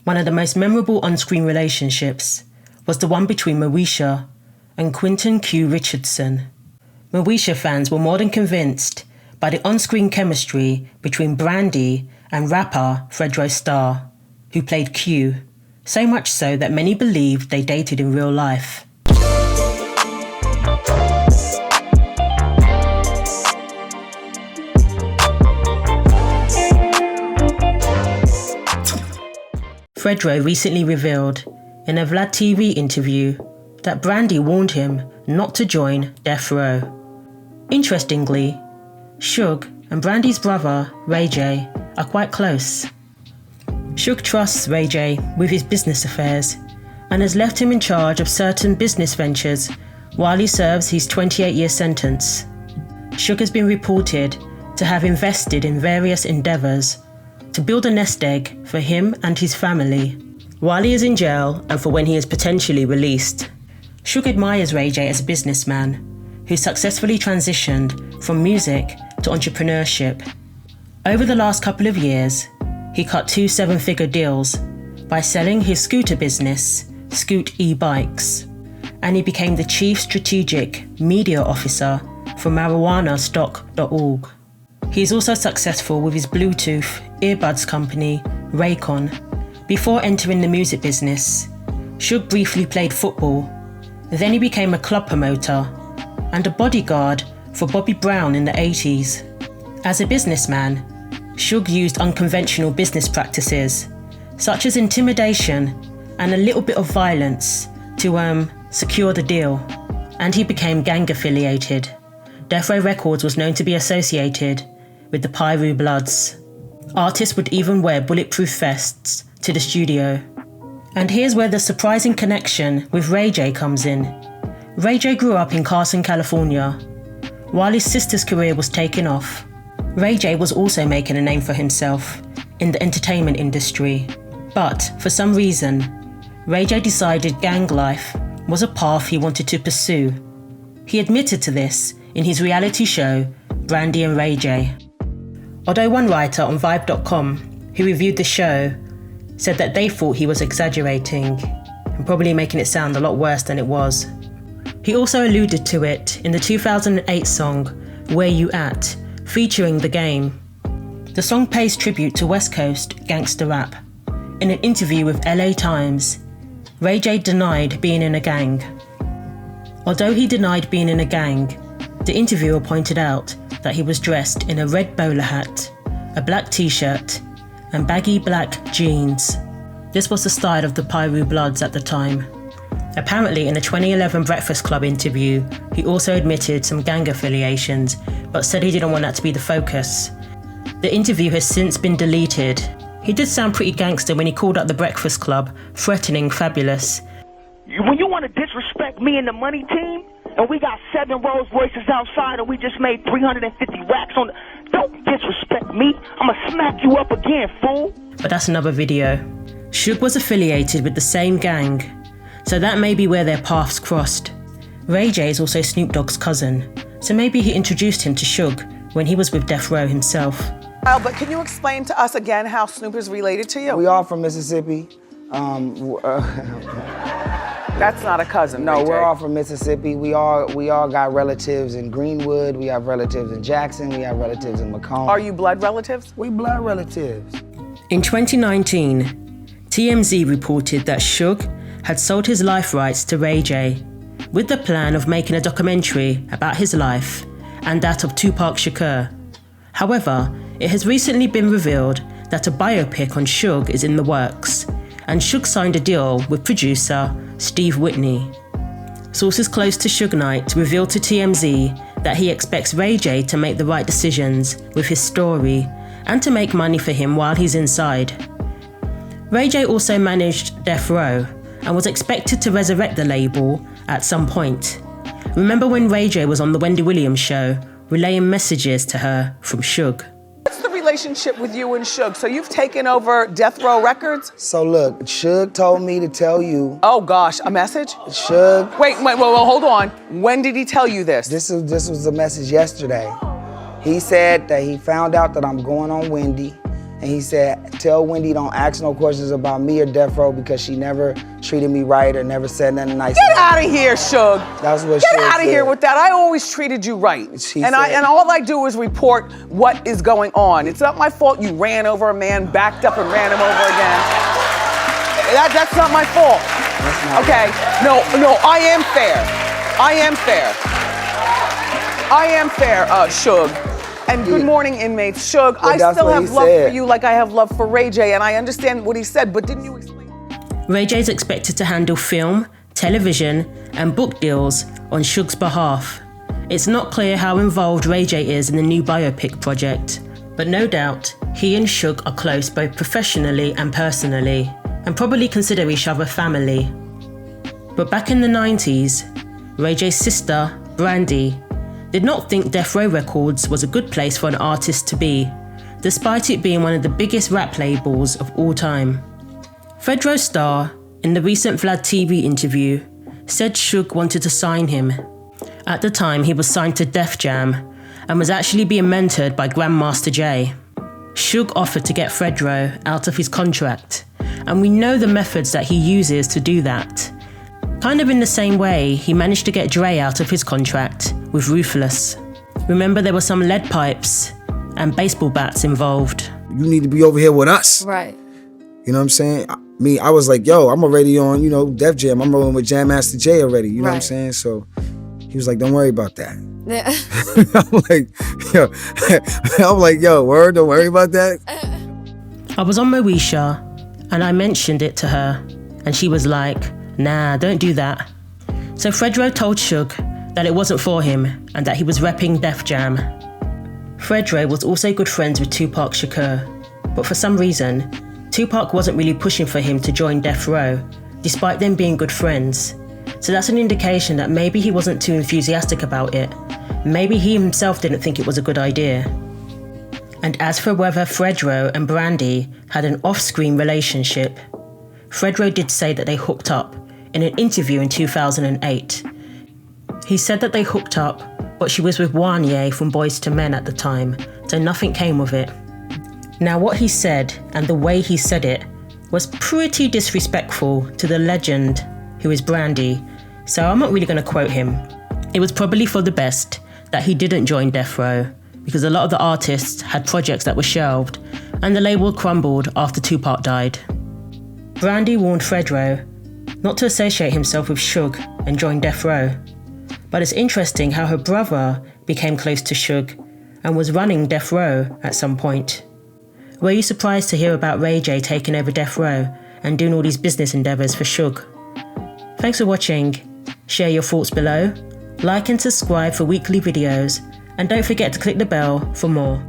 One of the most memorable on-screen relationships was the one between Moesha and Quinten Richardson. Moesha fans were more than convinced by the on-screen chemistry between Brandy and rapper Fredro Starr, who played Q, so much so that many believed they dated in real life. Fredro recently revealed in a Vlad TV interview that Brandy warned him not to join Death Row. Interestingly, Suge and Brandy's brother, Ray J, are quite close. Suge trusts Ray J with his business affairs and has left him in charge of certain business ventures while he serves his 28-year sentence. Suge has been reported to have invested in various endeavours to build a nest egg for him and his family while he is in jail and for when he is potentially released. Suge admires Ray J as a businessman who successfully transitioned from music to entrepreneurship. Over the last couple of years, he cut 2 7-figure deals by selling his scooter business, Scoot e-bikes, and he became the chief strategic media officer for marijuanastock.org. He is also successful with his Bluetooth earbuds company, Raycon. Before entering the music business, Suge briefly played football. Then he became a club promoter and a bodyguard for Bobby Brown in the 80s. As a businessman, Suge used unconventional business practices, such as intimidation and a little bit of violence to secure the deal, and he became gang affiliated. Death Row Records was known to be associated with the Piru Bloods. Artists would even wear bulletproof vests to the studio. And here's where the surprising connection with Ray J comes in. Ray J grew up in Carson, California. While his sister's career was taking off, Ray J was also making a name for himself in the entertainment industry. But for some reason, Ray J decided gang life was a path he wanted to pursue. He admitted to this in his reality show, Brandy and Ray J. Although one writer on Vibe.com, who reviewed the show, said that they thought he was exaggerating and probably making it sound a lot worse than it was. He also alluded to it in the 2008 song, Where You At, featuring The Game. The song pays tribute to West Coast gangster rap. In an interview with LA Times, Ray J denied being in a gang. Although he denied being in a gang, the interviewer pointed out that he was dressed in a red bowler hat, a black t-shirt, and baggy black jeans. This was the style of the Piru Bloods at the time. Apparently, in a 2011 Breakfast Club interview, he also admitted some gang affiliations, but said he didn't want that to be the focus. The interview has since been deleted. He did sound pretty gangster when he called up the Breakfast Club, threatening Fabulous. When you want to disrespect me and the money team, and we got 7 Rolls Royces outside and we just made 350 racks on the... Don't disrespect me. I'ma smack you up again, fool. But that's another video. Suge was affiliated with the same gang, so that may be where their paths crossed. Ray J is also Snoop Dogg's cousin, so maybe he introduced him to Suge when he was with Death Row himself. But can you explain to us again how Snoop is related to you? We all from Mississippi. That's not a cousin. No, we're all from Mississippi. We all got relatives in Greenwood. We have relatives in Jackson. We have relatives in Macomb. Are you blood relatives? We blood relatives. In 2019, TMZ reported that Suge had sold his life rights to Ray J with the plan of making a documentary about his life and that of Tupac Shakur. However, it has recently been revealed that a biopic on Suge is in the works, and Suge signed a deal with producer Steve Whitney. Sources close to Suge Knight revealed to TMZ that he expects Ray J to make the right decisions with his story and to make money for him while he's inside. Ray J also managed Death Row and was expected to resurrect the label at some point. Remember when Ray J was on the Wendy Williams show, relaying messages to her from Suge? What's the relationship with you and Suge? So you've taken over Death Row Records? So look, Suge told me to tell you. Oh gosh, a message? Suge. Wait, hold on. When did he tell you this? This was the message yesterday. He said that he found out that I'm going on Wendy, and he said, tell Wendy don't ask no questions about me or Death Row because she never treated me right or never said nothing nice. Get out of here, Suge. That's what Get Suge out of here said. with that. I always treated you right. And all I do is report what is going on. It's not my fault you ran over a man, backed up and ran him over again. That's not my fault. Okay, no, I am fair. Suge. And good morning, inmates. Suge, I still have love for you like I have love for Ray J, and I understand what he said, but didn't you explain? Ray J is expected to handle film, television, and book deals on Suge's behalf. It's not clear how involved Ray J is in the new biopic project, but no doubt he and Suge are close both professionally and personally, and probably consider each other family. But back in the 90s, Ray J's sister, Brandy, did not think Death Row Records was a good place for an artist to be, despite it being one of the biggest rap labels of all time. Fredro Starr, in the recent Vlad TV interview, said Suge wanted to sign him. At the time, he was signed to Def Jam and was actually being mentored by Grandmaster Jay. Suge offered to get Fredro out of his contract, and we know the methods that he uses to do that. Kind of in the same way he managed to get Dre out of his contract with Ruthless. Remember, there were some lead pipes and baseball bats involved. You need to be over here with us. Right. You know what I'm saying? I was like, yo, I'm already on, Def Jam. I'm rolling with Jam Master Jay already. You know what I'm saying? So he was like, don't worry about that. Yeah. I'm like, yo, word, don't worry about that. I was on Moesha and I mentioned it to her, and she was like, nah, don't do that. So Fredro told Suge that it wasn't for him and that he was repping Def Jam. Fredro was also good friends with Tupac Shakur, but for some reason, Tupac wasn't really pushing for him to join Death Row, despite them being good friends. So that's an indication that maybe he wasn't too enthusiastic about it. Maybe he himself didn't think it was a good idea. And as for whether Fredro and Brandy had an off-screen relationship, Fredro did say that they hooked up in an interview in 2008. He said that they hooked up, but she was with Wanye from Boyz II Men at the time, so nothing came of it. Now what he said, and the way he said it, was pretty disrespectful to the legend who is Brandy, so I'm not really going to quote him. It was probably for the best that he didn't join Death Row, because a lot of the artists had projects that were shelved, and the label crumbled after Tupac died. Brandy warned Fredro not to associate himself with Suge and join Death Row, but it's interesting how her brother became close to Suge and was running Death Row at some point. Were you surprised to hear about Ray J taking over Death Row and doing all these business endeavours for Suge? Thanks for watching. Share your thoughts below, like and subscribe for weekly videos, and don't forget to click the bell for more.